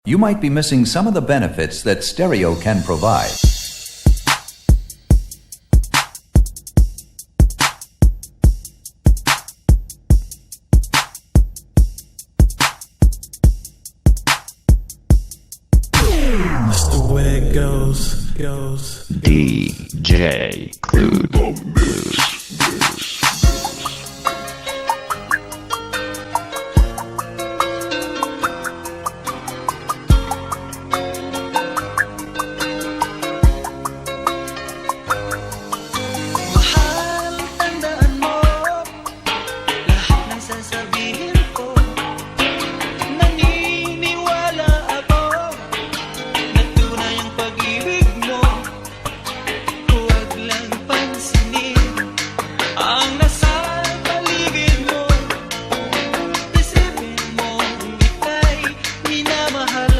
You might be missing some of the benefits that stereo can provide. That's the way it goes. DJ Clue. Mahal, tandaan mo lahat ng sasabihin ko. Naniniwala ako na tunay ang pag-ibig mo. Huwag lang pansinin ang nasa paligid mo. Isipin mo ika'y minamahal